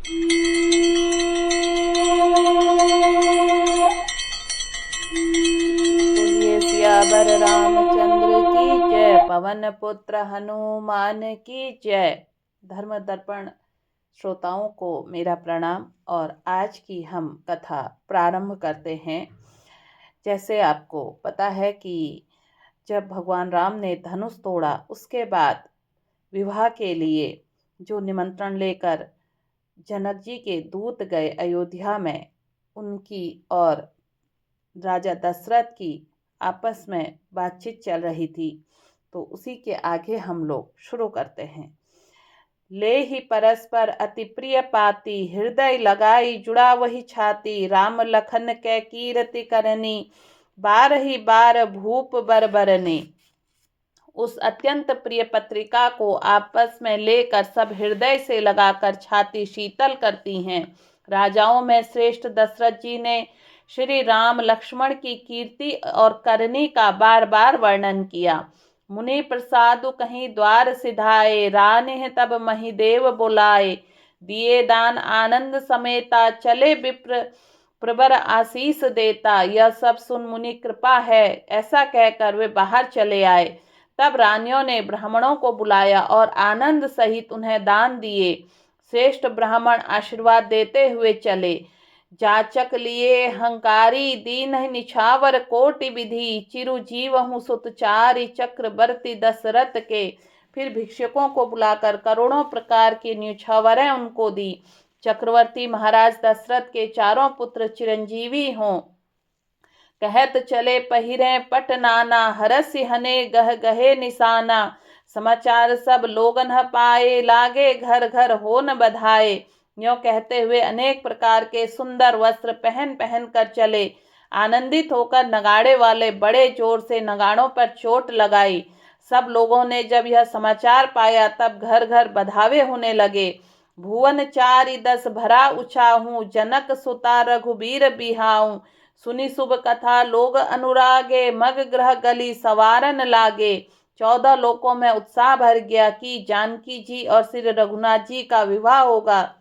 बोलिए सियावर रामचंद्र की जय। पवन पुत्र हनुमान की जय। धर्म दर्पण श्रोताओं को मेरा प्रणाम और आज की हम कथा प्रारंभ करते हैं। जैसे आपको पता है कि जब भगवान राम ने धनुष तोड़ा उसके बाद विवाह के लिए जो निमंत्रण लेकर जनक जी के दूत गए अयोध्या में, उनकी और राजा दशरथ की आपस में बातचीत चल रही थी। तो उसी के आगे हम लोग शुरू करते हैं। ले ही परस्पर अति प्रिय पाती, हृदय लगाई जुड़ा वही छाती। राम लखन कै कीरति करनी, बार ही बार भूप बरबरनी। उस अत्यंत प्रिय पत्रिका को आपस में लेकर सब हृदय से लगाकर छाती शीतल करती हैं। राजाओं में श्रेष्ठ दशरथ जी ने श्री राम लक्ष्मण की कीर्ति और करनी का बार बार वर्णन किया। मुनि प्रसादु कहीं द्वार सिधाए, राने तब महिदेव बुलाए। दिए दान आनंद समेता, चले विप्र प्रबर आशीष देता। यह सब सुन मुनि कृपा है, ऐसा कहकर वे बाहर चले आए। तब रानियों ने ब्राह्मणों को बुलाया और आनंद सहित उन्हें दान दिए। श्रेष्ठ ब्राह्मण आशीर्वाद देते हुए चले। जाचक लिए हंकारी, दीन निछावर कोटि विधि। चिरुजीवहु सुतचारी, चक्रवर्ती दशरथ के। फिर भिक्षुकों को बुलाकर करोड़ों प्रकार की न्यौछावरें उनको दी। चक्रवर्ती महाराज दशरथ के चारों पुत्र चिरंजीवी हों, कहत चले पहिरे पट नाना। हरसि हने गह गहे निशाना, समाचार सब लोगन पाए। लागे घर घर होन बधाए। न्यों कहते हुए अनेक प्रकार के सुंदर वस्त्र पहन पहन कर चले। आनंदित होकर नगाड़े वाले बड़े जोर से नगाड़ों पर चोट लगाई। सब लोगों ने जब यह समाचार पाया तब घर घर बधावे होने लगे। भुवन चारि दस भरा उछाहूं, जनक सुता रघुबीर बिहाऊं। सुनी शुभ कथा लोग अनुरागे, मग ग्रह गली सवारन लागे। 14 लोकों में उत्साह भर गया कि जानकी जी और श्री रघुनाथ जी का विवाह होगा।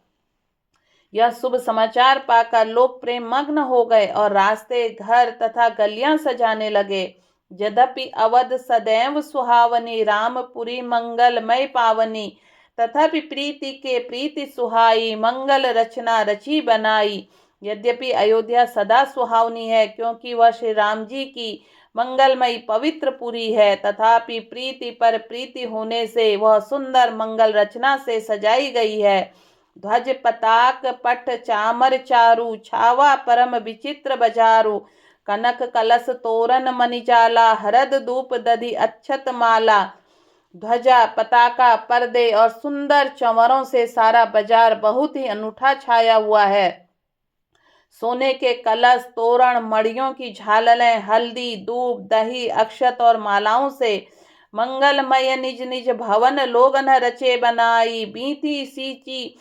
यह शुभ समाचार पाकर लोग प्रेम मग्न हो गए और रास्ते घर तथा गलियां सजाने लगे। यद्यपि अवध सदैव सुहावनी, रामपुरी मंगलमय पावनी। तथापि प्रीति के प्रीति सुहाई, मंगल रचना रची बनाई। यद्यपि अयोध्या सदा सुहावनी है क्योंकि वह श्री राम जी की मंगलमयी पवित्र पुरी है, तथापि प्रीति पर प्रीति होने से वह सुंदर मंगल रचना से सजाई गई है। ध्वज पताक पट चामर चारु, छावा परम विचित्र बजारू। कनक कलश तोरण मणिजाला, हरद धूप दधि अक्षत माला। ध्वजा पताका पर्दे और सुंदर चंवरों से सारा बाजार बहुत ही अनूठा छाया हुआ है। सोने के कलश, तोरण, मड़ियों की झालरें, हल्दी दूब दही अक्षत और मालाओं से मंगलमय निज निज भवन लोगन रचे बनाई। बीती सींची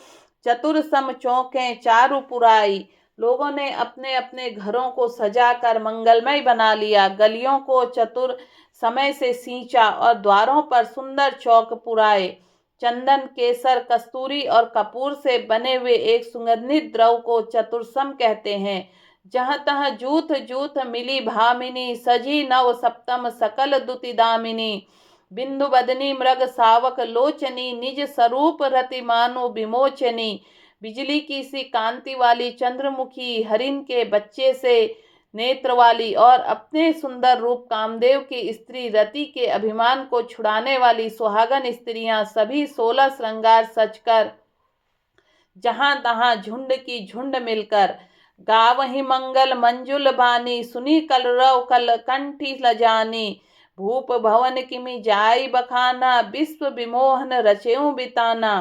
चतुर सम चौकें चारु पुराई। लोगों ने अपने अपने घरों को सजाकर मंगलमय बना लिया। गलियों को चतुर समय से सींचा और द्वारों पर सुंदर चौक पुराए। चंदन केसर कस्तूरी और कपूर से बने हुए एक सुगंधित द्रव को चतुर्सम कहते हैं। जहाँ तहाँ जूथ जूथ मिली भामिनी, सजी नव सप्तम सकल दुति दामिनी। बिंदु बदनी मृग सावक लोचनी, निज स्वरूप रति मानो विमोचनी। बिजली की सी कांति वाली चंद्रमुखी, हरिण के बच्चे से नेत्र वाली और अपने सुंदर रूप कामदेव की स्त्री रति के अभिमान को छुड़ाने वाली सुहागन स्त्रियां सभी 16 श्रृंगार सजकर जहां तहां झुंड की झुंड मिलकर गावहि मंगल मंजुल बानी। सुनी कलरव कल कंठी लजानी, भूप भवन किमि जाई बखाना। विश्व विमोहन रचेऊ बिताना।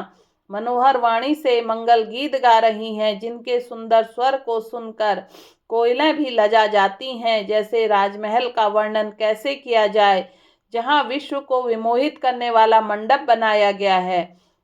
मनोहर वाणी से मंगल गीत गा रही हैं, जिनके सुंदर स्वर को सुनकर कोयलें भी लजा जाती हैं। जैसे राजमहल का वर्णन कैसे किया जाए, जहां विश्व को विमोहित करने वाला मंडप बनाया गया है।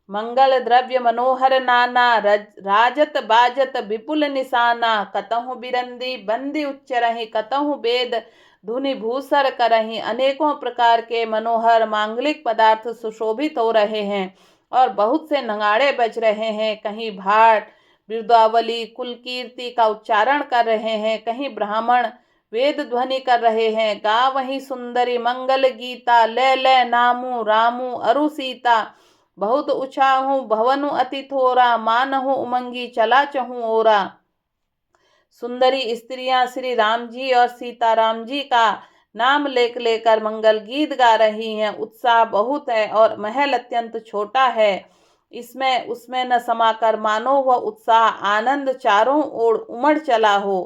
मंगल द्रव्य मनोहर नाना, राजत बाजत विपुल निशाना। कतहु बिरंदी बंदी उच्चरहि, कतहु वेद धुनि भूसर करहि। अनेकों प्रकार के मनोहर मांगलिक पदार्थ सुशोभित हो रहे हैं और बहुत से नगाड़े बज रहे हैं। कहीं भाट बिरदावली कुल कीर्ति का उच्चारण कर रहे हैं, कहीं ब्राह्मण वेद ध्वनि कर रहे हैं। गा वही सुंदरी मंगल गीता, ले ले नामू रामू अरु सीता। बहुत उछाहू भवनु अति थोरा, मानहु उमंगी चला चहु ओरा। सुंदरी स्त्रियां श्री राम जी और सीताराम जी का नाम लेकर मंगल गीत गा रही हैं। उत्साह बहुत है और महल अत्यंत छोटा है, इसमें उसमें न समाकर मानो वह उत्साह आनंद चारों ओर उमड़ चला हो।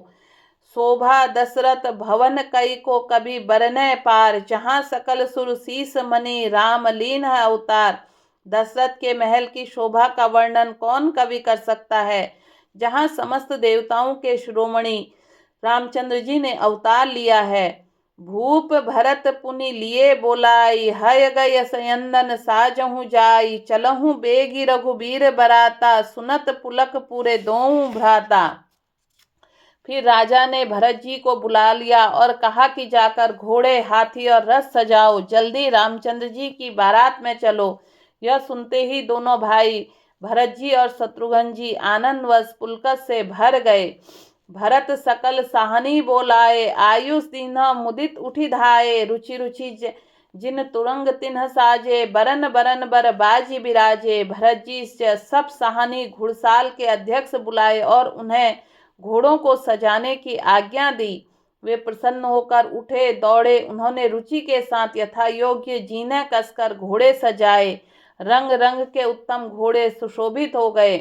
शोभा दशरथ भवन कई को कभी बरने पार, जहाँ सकल सुर शीस मणि राम लीन है अवतार। दशरथ के महल की शोभा का वर्णन कौन कवि कर सकता है, जहाँ समस्त देवताओं के शिरोमणि रामचंद्र जी ने अवतार लिया है। भूप भरत पुनि लिए बोलाई, हय गय सयंदन साजहु जाई। चलहु बेगी रघुबीर बराता, सुनत पुलक पूरे दोऊ भ्राता। फिर राजा ने भरत जी को बुला लिया और कहा कि जाकर घोड़े हाथी और रथ सजाओ, जल्दी रामचंद्र जी की बारात में चलो। यह सुनते ही दोनों भाई भरत जी और शत्रुघ्न जी आनंदवश पुलकत से भर गए। भरत सकल साहनी बोलाए, आयुष दीन्ह मुदित उठी धाये। रुचि रुचि जिन तुरंग तिन्ह साजे, बरन बरन बर बाजी बिराजे। भरत जी से सब साहनी घुड़साल के अध्यक्ष बुलाए और उन्हें घोड़ों को सजाने की आज्ञा दी। वे प्रसन्न होकर उठे दौड़े। उन्होंने रुचि के साथ यथा योग्य जीने कसकर घोड़े सजाए। रंग रंग के उत्तम घोड़े सुशोभित हो गए।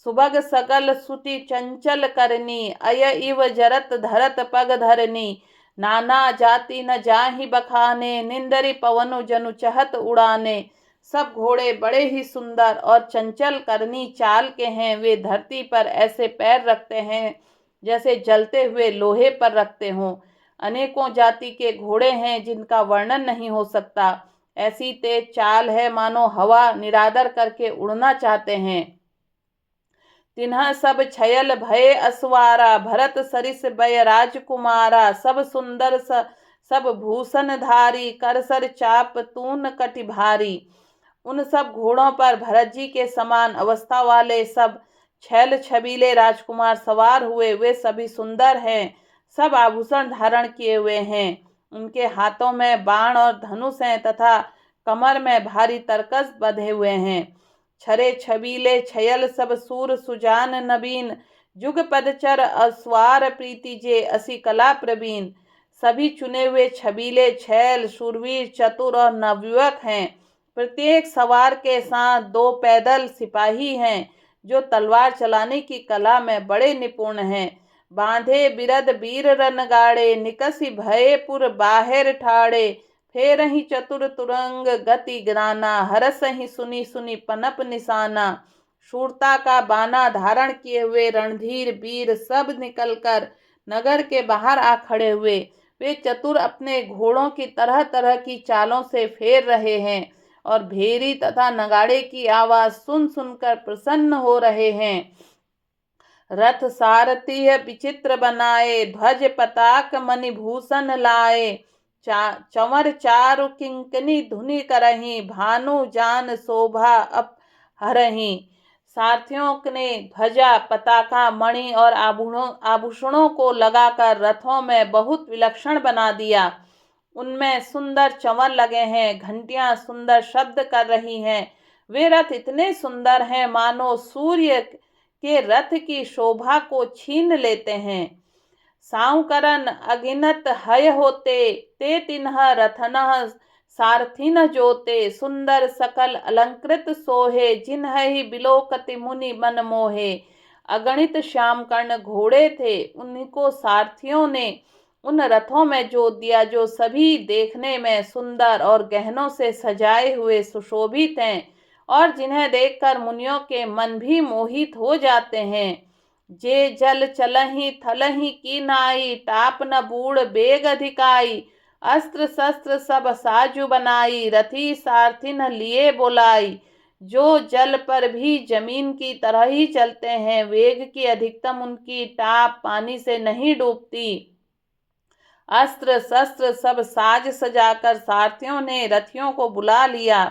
सुबग सकल सुति चंचल करनी, अय इव जरत धरत पग धरनी। नाना जाति न जाहि बखाने, निंदरी पवनु जनु चहत उड़ाने। सब घोड़े बड़े ही सुंदर और चंचल करनी चाल के हैं। वे धरती पर ऐसे पैर रखते हैं जैसे जलते हुए लोहे पर रखते हों। अनेकों जाति के घोड़े हैं जिनका वर्णन नहीं हो सकता। ऐसी तेज चाल है मानो हवा निरादर करके उड़ना चाहते हैं। तिन्ह सब छयल भय असवारा, भरत सरिस बय राजकुमारा। सब सुंदर सब भूषण धारी, करसर चाप तून कटि भारी। उन सब घोड़ों पर भरत जी के समान अवस्था वाले सब छैल छबीले राजकुमार सवार हुए। वे सभी सुंदर हैं, सब आभूषण धारण किए हुए हैं। उनके हाथों में बाण और धनुष हैं तथा कमर में भारी तरकस बंधे हुए हैं। छरे छबीले छयल सब सूर सुजान नवीन, जुग पदचर अस्वार प्रीति जे असी कला प्रवीण। सभी चुने हुए छबीले छैल शूरवीर चतुर और नवयुवक हैं। प्रत्येक सवार के साथ 2 पैदल सिपाही हैं जो तलवार चलाने की कला में बड़े निपुण हैं। बांधे बिरद वीर रनगाड़े, निकसी भये पुर बाहिर ठाड़े। फेर ही चतुर तुरंग गति ग्राना, हरस ही सुनी सुनी पनप निशाना। शूरता का बाना धारण किए हुए रणधीर वीर सब निकलकर नगर के बाहर आ खड़े हुए। वे चतुर अपने घोड़ों की तरह तरह की चालों से फेर रहे हैं और भेरी तथा नगाड़े की आवाज सुन सुनकर प्रसन्न हो रहे हैं। रथ सारथी विचित्र बनाए, ध्वज पताक मणिभूषण लाए। चंवर चारु किंकनी धुनि करही, भानु जान शोभा अपहरही। सारथियों ने ध्वजा पताका मणि और आभूषणों को लगाकर रथों में बहुत विलक्षण बना दिया। उनमें सुंदर चंवर लगे हैं, घंटियां सुंदर शब्द कर रही हैं। वे रथ इतने सुंदर हैं मानो सूर्य के रथ की शोभा को छीन लेते हैं। साउकरन अगिनत हय होते, ते तिन्ह रथनः सारथिन जोते। सुंदर सकल अलंकृत सोहे, जिन्हि बिलोकति मुनि मन मोहे। अगणित श्याम कर्ण घोड़े थे, उनको सारथियों ने उन रथों में जोत दिया जो सभी देखने में सुंदर और गहनों से सजाए हुए सुशोभित हैं और जिन्हें देखकर मुनियों के मन भी मोहित हो जाते हैं। जे जल चलहि थलहि की नाई, टाप न बूढ़ बेग अधिकाई। अस्त्र शस्त्र सब साजु बनाई, रथी सारथिन लिए बोलाई। जो जल पर भी जमीन की तरह ही चलते हैं, वेग की अधिकतम उनकी टाप पानी से नहीं डूबती। अस्त्र शस्त्र सब साज सजाकर सारथियों ने रथियों को बुला लिया।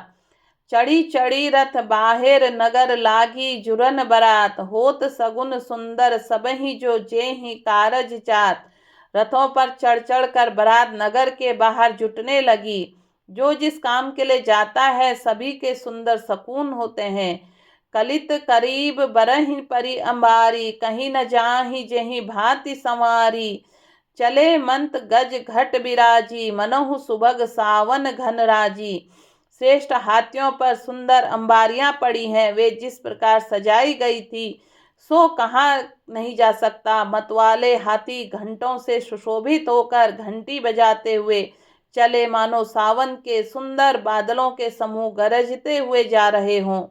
चढ़ी चढ़ी रथ बाहिर नगर लागी जुरन बरात, होत सगुन सुंदर सबहि जो जेहि कारज चात। रथों पर चढ़ चढ़ कर बारात नगर के बाहर जुटने लगी। जो जिस काम के लिए जाता है सभी के सुंदर सकून होते हैं। कलित करीब बरहि परी अंबारी, कहीं न जाहि जेहि भांति संवारी। चले मंत गज घट बिराजी, मनहु सुभग सावन घन राजी। श्रेष्ठ हाथियों पर सुंदर अंबारियां पड़ी हैं, वे जिस प्रकार सजाई गई थी सो कहाँ नहीं जा सकता। मतवाले हाथी घंटों से सुशोभित होकर घंटी बजाते हुए चले, मानो सावन के सुंदर बादलों के समूह गरजते हुए जा रहे हों।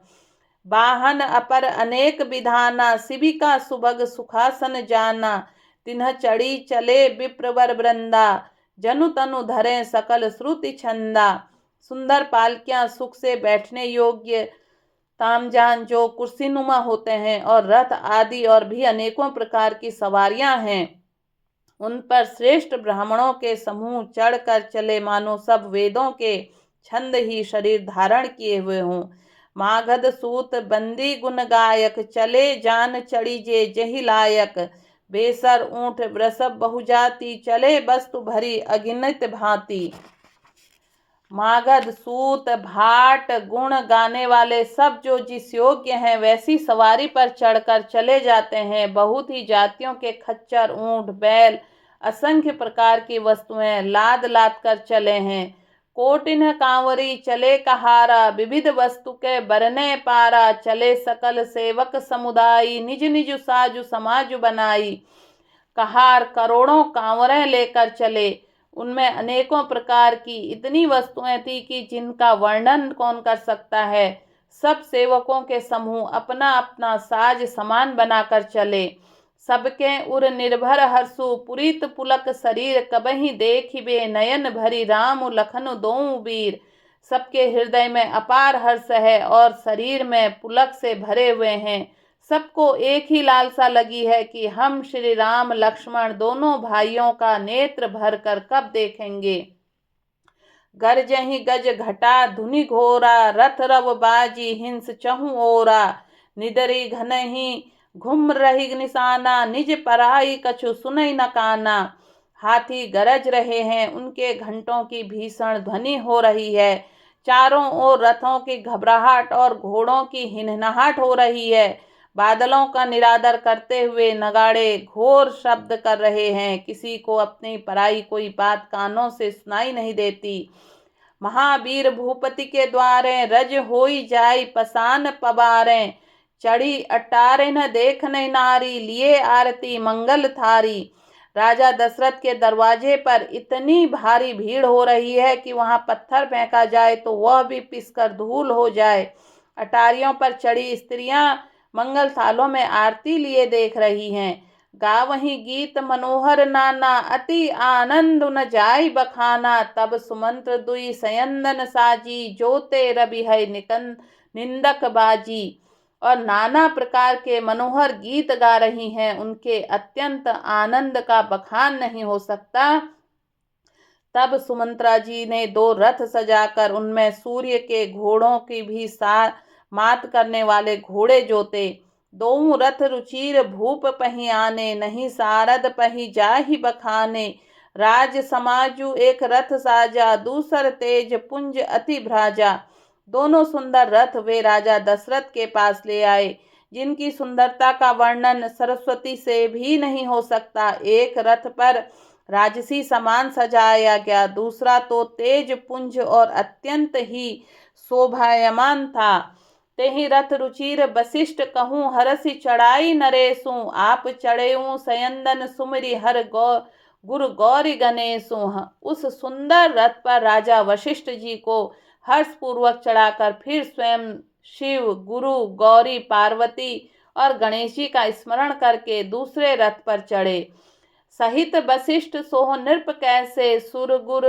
वाहन अपर अनेक विधाना, शिविका सुभग सुखासन जाना। तिन्ह चढ़ी चले विप्रवर वृंदा, जनु तनु धरे सकल श्रुति छंदा। सुंदर पालकियां सुख से बैठने योग्य तामजान जो कुर्सीनुमा होते हैं, और रथ आदि और भी अनेकों प्रकार की सवारियां हैं, उन पर श्रेष्ठ ब्राह्मणों के समूह चढ़कर चले, मानो सब वेदों के छंद ही शरीर धारण किए हुए हों। मागध सूत बंदी गुण गायक, चले जान चढ़ी जे जहि लायक। बेसर ऊंट वृषभ बहुजाति, चले वस्तु भरी अगिनत भांति। मागध सूत भाट गुण गाने वाले सब जो जिस योग्य हैं वैसी सवारी पर चढ़कर चले जाते हैं। बहुत ही जातियों के खच्चर ऊंट बैल असंख्य प्रकार की वस्तुएं लाद लाद कर चले हैं। कोटिन कांवरी चले कहारा, विविध वस्तु के बरने पारा। चले सकल सेवक समुदायी, निज निज साजु समाजु बनाई। कहार करोड़ों कांवरें लेकर चले, उनमें अनेकों प्रकार की इतनी वस्तुएं थी कि जिनका वर्णन कौन कर सकता है। सब सेवकों के समूह अपना अपना साज समान बनाकर चले। सबके उर निर्भर हर्षु, पुरीत पुलक शरीर कबहि देखिबे। नयन भरी राम लखन दोऊ वीर। सबके हृदय में अपार हर्ष है और शरीर में पुलक से भरे हुए हैं। सबको एक ही लालसा लगी है कि हम श्री राम लक्ष्मण दोनों भाइयों का नेत्र भर कर कब देखेंगे। गरजहि गज घटा धुनि घोरा, रथ रव बाजी हिंस चहु ओरा। निदरी घनहि घुम रही निशाना, निज पराई कछु सुनई न काना। हाथी गरज रहे हैं, उनके घंटों की भीषण ध्वनि हो रही है। चारों ओर रथों की घबराहट और घोड़ों की हिनहिनाहट हो रही है। बादलों का निरादर करते हुए नगाड़े घोर शब्द कर रहे हैं। किसी को अपनी पराई कोई बात कानों से सुनाई नहीं देती। महावीर भूपति के द्वारे रज होई जाई पसान पबारे। चढ़ी अटारे न देख नहीं नारी, लिए आरती मंगल थारी। राजा दशरथ के दरवाजे पर इतनी भारी भीड़ हो रही है कि वहां पत्थर फेंका जाए तो वह भी पिसकर धूल हो जाए। अटारियों पर चढ़ी स्त्रियां मंगल थालों में आरती लिए देख रही हैं। गावहीं गीत मनोहर नाना, अति आनंद न जाय बखाना। तब सुमंत्र दुई सयंदन साजी, जोते रवि है निंदक बाजी। और नाना प्रकार के मनोहर गीत गा रही हैं, उनके अत्यंत आनंद का बखान नहीं हो सकता। तब सुमंत्रा जी ने 2 रथ सजाकर उनमें सूर्य के घोड़ों की भी मात करने वाले घोड़े जोते। 2 रथ रुचिर भूप पही आने, नहीं सारद पही जाहि बखाने। राज समाजु एक रथ साजा, दूसर तेज पुंज अति भ्राजा। दोनों सुंदर रथ वे राजा दशरथ के पास ले आए, जिनकी सुंदरता का वर्णन सरस्वती से भी नहीं हो सकता। एक रथ पर राजसी सामान सजाया गया, दूसरा तो तेज पुंज और अत्यंत ही शोभायमान था। तेहि रथ रुचिर वशिष्ठ कहूँ, हरसि चढ़ाई नरेशु। आप चढ़ेऊ सयंदन सुमरि हर गुरु गौरी गणेशु। उस सुंदर रथ पर राजा वशिष्ठ जी को हर्षपूर्वक चढ़ाकर फिर स्वयं शिव, गुरु, गौरी, पार्वती और गणेश जी का स्मरण करके दूसरे रथ पर चढ़े। सहित वशिष्ठ सोह नृप कैसे, सुर गुर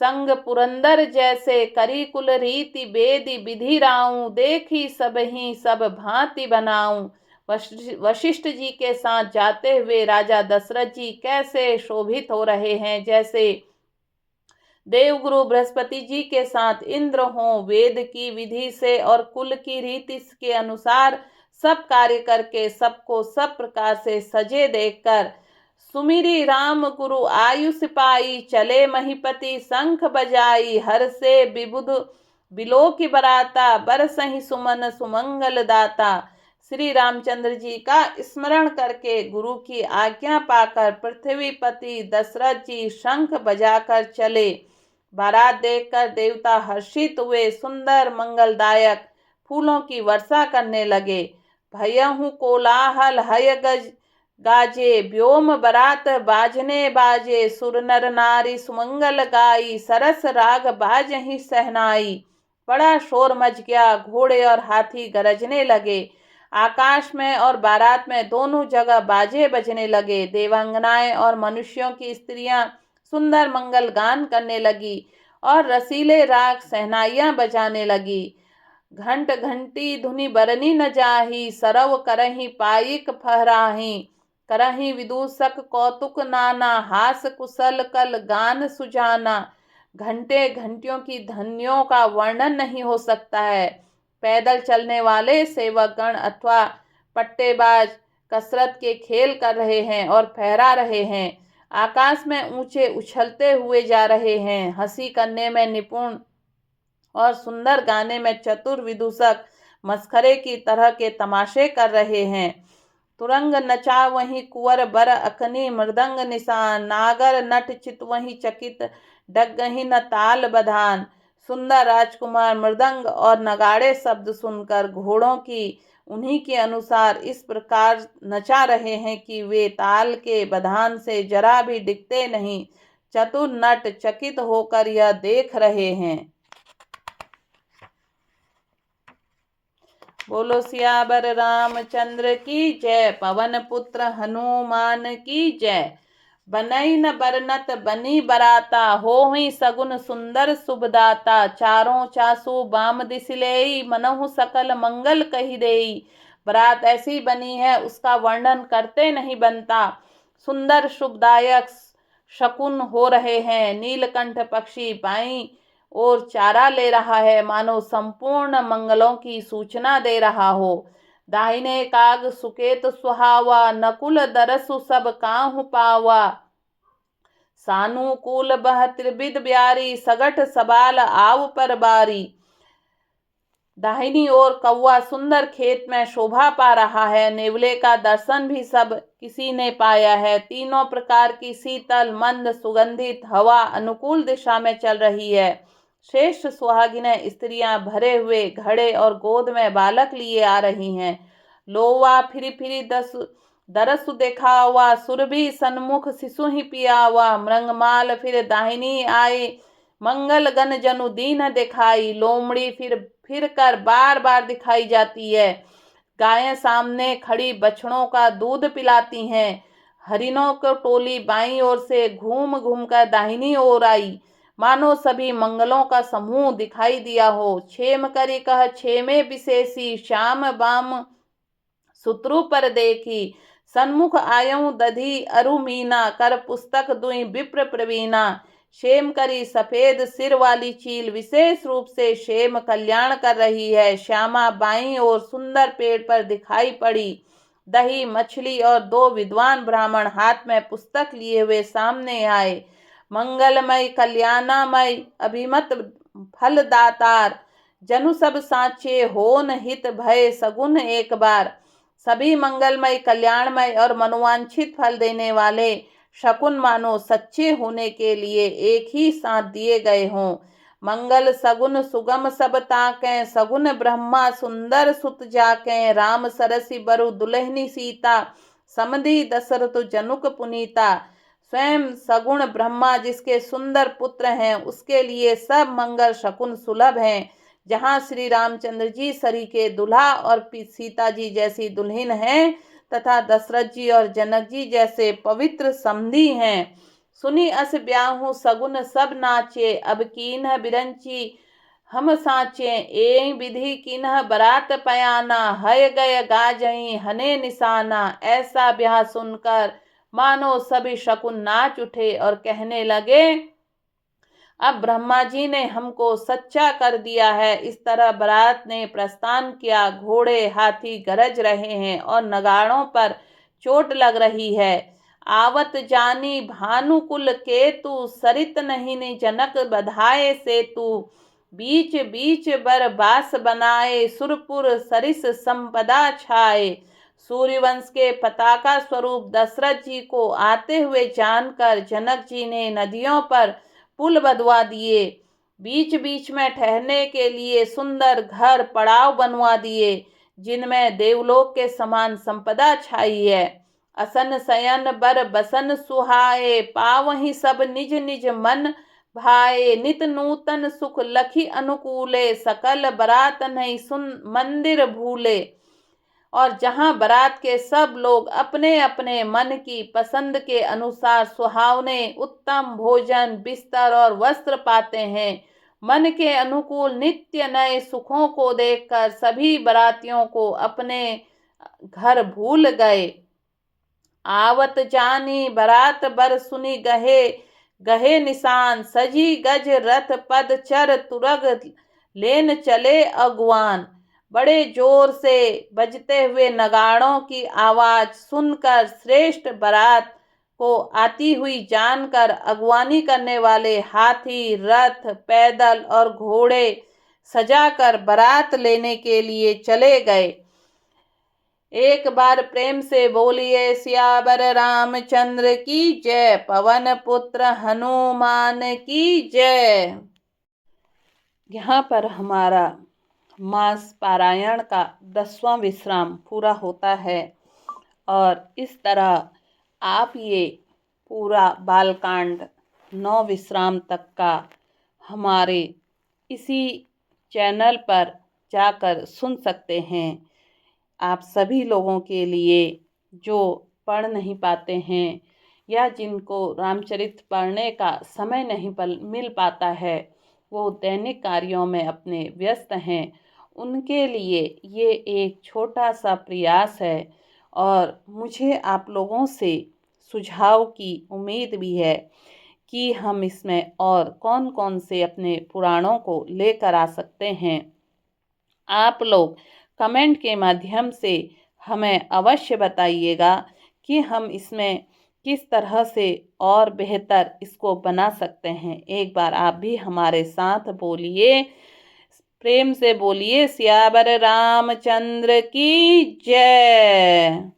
संग पुरंदर जैसे। करी कुल रीति बेदी विधि राऊं, देखी सब ही सब भांति बनाऊं। वशिष्ठ जी के साथ जाते हुए राजा दशरथ जी कैसे शोभित हो रहे हैं, जैसे देवगुरु बृहस्पति जी के साथ इंद्र हों, वेद की विधि से और कुल की रीति के अनुसार सब कार्य करके सबको सब प्रकार से सजे देखकर सुमिरी राम गुरु आयुष पाई, चले महीपति शंख बजाई, हर से विबुध बिलो की बराता, बरसहि सुमन सुमंगल दाता। श्री रामचंद्र जी का स्मरण करके गुरु की आज्ञा पाकर पृथ्वीपति दशरथ जी शंख बजाकर चले। बारात देखकर देवता हर्षित हुए, सुंदर मंगलदायक फूलों की वर्षा करने लगे। भयहु कोलाहल हय गज गाजे, व्योम बरात बाजने बाजे, सुर नर नारी सुमंगल गाई, सरस राग बाजहि सहनाई। बड़ा शोर मच गया, घोड़े और हाथी गरजने लगे। आकाश में और बारात में दोनों जगह बाजे बजने लगे। देवांगनाएं और मनुष्यों की स्त्रियां सुंदर मंगल गान करने लगी और रसीले राग सहनाइयां बजाने लगी। घंट घंटी धुनि बरनी न जाही, सरव करही पाइक फहराही, करही विदूषक कौतुक नाना, हास कुशल कल गान सुजाना। घंटे घंटियों की ध्वनियों का वर्णन नहीं हो सकता है। पैदल चलने वाले सेवकगण अथवा पट्टेबाज कसरत के खेल कर रहे हैं और फहरा रहे हैं। आकाश में ऊंचे उछलते हुए जा रहे हैं। हंसी करने में निपुण और सुंदर गाने में चतुर विदूषक मस्खरे की तरह के तमाशे कर रहे हैं। तुरंग नचा वहीं कुंवर बर अकनी, मृदंग निशान, नागर नट चित वहीं चकित, डगही न ताल बधान। सुंदर राजकुमार मृदंग और नगाड़े शब्द सुनकर घोड़ों की उन्हीं के अनुसार इस प्रकार नचा रहे हैं कि वे ताल के बधान से जरा भी डिगते नहीं। चतुर नट चकित होकर यह देख रहे हैं। बोलो सियावर रामचंद्र की जय, पवन पुत्र हनुमान की जय। बनई न बरनत बनी बराता, होहि सगुन सुंदर शुभदाता। चारों चासु बाम दिस लेई, मनहु सकल मंगल कही देई। बरात ऐसी बनी है उसका वर्णन करते नहीं बनता। सुंदर शुभदायक शकुन हो रहे हैं। नीलकंठ पक्षी बाई और चारा ले रहा है, मानो संपूर्ण मंगलों की सूचना दे रहा हो। दाहिने काग सुकेत सुहावा, नकुल दरसु सब काहू पावा। सानुकूल बह त्रिविध ब्यारी, सगट सबाल आव पर बारी। दाहिनी ओर कौवा सुंदर खेत में शोभा पा रहा है। नेवले का दर्शन भी सब किसी ने पाया है। तीनों प्रकार की शीतल मंद सुगंधित हवा अनुकूल दिशा में चल रही है। श्रेष्ठ सुहागिनें स्त्रियां भरे हुए घड़े और गोद में बालक लिए आ रही हैं। लोवा फिरी फिरी दरसु देखावा, सुरभि सन्मुख शिशु ही पियावा। मृंगमाल फिर दाहिनी आए, मंगल गण जनु दीन दिखाई। लोमड़ी फिर कर बार बार दिखाई जाती है। गायें सामने खड़ी बछड़ों का दूध पिलाती हैं। हरिणों को टोली बाईं ओर से घूम घूम कर दाहिनी ओर आई, मानो सभी मंगलों का समूह दिखाई दिया हो। छेम करी कह छेमे विशेषी, श्याम बाम सुत्रु पर देखी। सन्मुख आयऊ दधी अरु मीना, कर पुस्तक दुई विप्र प्रवीणा। शेम करी सफेद सिर वाली चील विशेष रूप से शेम कल्याण कर रही है। श्यामा बाईं और सुंदर पेड़ पर दिखाई पड़ी। दही मछली और दो विद्वान ब्राह्मण हाथ में पुस्तक लिए हुए सामने आए। मंगलमय कल्याणामय अभिमत फलदातार, जनु सब साचे होन हित भय सगुन एक बार। सभी मंगलमय कल्याणमय और मनोवांछित फल देने वाले शकुन मानो सच्चे होने के लिए एक ही साथ दिए गए हों। मंगल सगुन सुगम सब ताकें, सगुन ब्रह्मा सुंदर सुत जाकें। राम सरसी बरु दुल्हनी सीता, समधि दशरथ जनुक पुनीता। स्वयं सगुण ब्रह्मा जिसके सुंदर पुत्र हैं, उसके लिए सब मंगल शकुन सुलभ हैं। जहाँ श्री रामचंद्र जी सरी के दुल्हा और सीता जी जैसी दुल्हन हैं, तथा दशरथ जी और जनक जी जैसे पवित्र समधी हैं। सुनी अस ब्याहु सगुन सब नाचे, अब कीन्ह बिरंची हम साचे। ए विधि कीन्ह बरात पयाना, हय गय गाजई हने निशाना। ऐसा ब्याह सुनकर मानो सभी शकुन नाच उठे और कहने लगे, अब ब्रह्मा जी ने हमको सच्चा कर दिया है। इस तरह बारात ने प्रस्थान किया। घोड़े हाथी गरज रहे हैं और नगाड़ों पर चोट लग रही है। आवत जानी भानुकुल केतु, सरित नहीं जनक बधाए सेतु। बीच बीच बर बास बनाए, सुरपुर सरिस संपदा छाए। सूर्यवंश के पताका स्वरूप दशरथ जी को आते हुए जानकर जनक जी ने नदियों पर पुल बंधवा दिए। बीच बीच में ठहरने के लिए सुंदर घर पड़ाव बनवा दिए, जिनमें देवलोक के समान संपदा छाई है। असन शयन बर बसन सुहाए, पावहि सब निज निज मन भाए। नित नूतन सुख लखी अनुकूले, सकल बरात नहीं सुन मंदिर भूले। और जहां बारात के सब लोग अपने अपने मन की पसंद के अनुसार सुहावने उत्तम भोजन बिस्तर और वस्त्र पाते हैं, मन के अनुकूल नित्य नए सुखों को देखकर सभी बारातियों को अपने घर भूल गए। आवत जानी बारात बर सुनी गहे, गहे निशान। सजी गज रथ पद चर तुरग, लेन चले अगवान। बड़े जोर से बजते हुए नगाड़ों की आवाज सुनकर श्रेष्ठ बारात को आती हुई जानकर अगवानी करने वाले हाथी रथ पैदल और घोड़े सजाकर बारात लेने के लिए चले गए। एक बार प्रेम से बोलिए सियावर रामचंद्र की जय, पवन पुत्र हनुमान की जय। यहाँ पर हमारा मास पारायण का 10वां विश्राम पूरा होता है और इस तरह आप ये पूरा बालकांड 9 विश्राम तक का हमारे इसी चैनल पर जाकर सुन सकते हैं। आप सभी लोगों के लिए जो पढ़ नहीं पाते हैं या जिनको रामचरित पढ़ने का समय नहीं मिल पाता है, वो दैनिक कार्यों में अपने व्यस्त हैं, उनके लिए ये एक छोटा सा प्रयास है। और मुझे आप लोगों से सुझाव की उम्मीद भी है कि हम इसमें और कौन कौन से अपने पुराणों को लेकर आ सकते हैं। आप लोग कमेंट के माध्यम से हमें अवश्य बताइएगा कि हम इसमें किस तरह से और बेहतर इसको बना सकते हैं। एक बार आप भी हमारे साथ बोलिए, प्रेम से बोलिए सियावर रामचंद्र की जय।